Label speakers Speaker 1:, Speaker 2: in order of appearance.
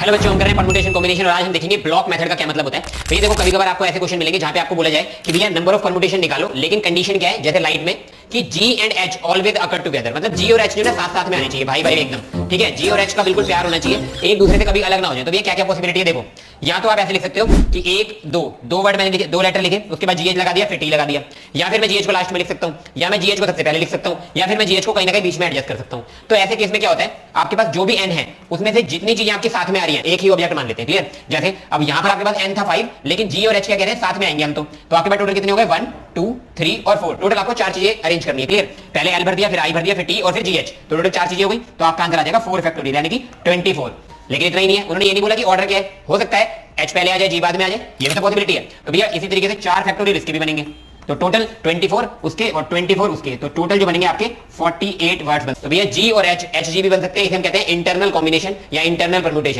Speaker 1: Hello बच्चों, हम कर रहे हैं परमुटेशन कॉम्बिनेशन और आज हम देखेंगे ब्लॉक मेथड का क्या मतलब होता है। तो ये देखो, कभी कभार आपको ऐसे क्वेश्चन मिलेंगे जहां पे आपको बोला जाए कि भैया नंबर ऑफ परमुटेशन निकालो, लेकिन कंडीशन क्या है, जैसे लाइट में कि G and H always occur together, मतलब G और H जो है साथ साथ में आने चाहिए, भाई भाई एकदम, ठीक है। G और H का बिल्कुल प्यार होना चाहिए, एक दूसरे से कभी अलग ना हो जाए। तो भैया क्या क्या पॉसिबिलिटी है देखो, या तो आप ऐसे लिख सकते हो कि एक दो वर्ड मैंने लिखे, दो लेटर लिखे, उसके बाद GH लगा दिया, फिर T लगा दिया, या फिर मैं GH को लास्ट में लिख सकता हूं, या मैं GH को सबसे पहले लिख सकता हूं, या फिर मैं GH को कहीं ना कहीं बीच में एडजस्ट कर सकता हूं। तो ऐसे केस में क्या होता है, आपके पास जो भी n है उसमें से जितनी चीजें आपके साथ में आ रही है, एक ही ऑब्जेक्ट मान लेते हैं, क्लियर। जैसे अब यहां पर आपके पास n था 5, लेकिन G और H क्या कह रहे हैं, साथ में आएंगे हम। तो आपके पास टोटल कितने हो गए, 1 2 3 और 4, टोटल आपको 4 चीजें अरेंज करनी है, क्लियर। पहले L भर दिया, फिर I भर दिया, फिर T और फिर GH, तो टोटल 4 चीजें हो गई। तो आपका आंसर आ जाएगा 4 फैक्टोरियल यानी कि 24। लेकिन इतना ही नहीं है, उन्होंने ये नहीं बोला कि ऑर्डर क्या है, हो सकता है H पहले आ जाए, G बाद में आ जाए, ये भी तो पॉसिबिलिटी है। तो भैया इसी तरीके से 4 फैक्टोरियल इसके भी बनेंगे। तो टोटल 24 उसके और 24 उसके, तो टोटल जो बनेंगे आपके 48 वर्ड्स बन। तो भैया G और H, HG भी बन सकते हैं, इसे हम कहते हैं इंटरनल कॉम्बिनेशन या इंटरनल परम्यूटेशन।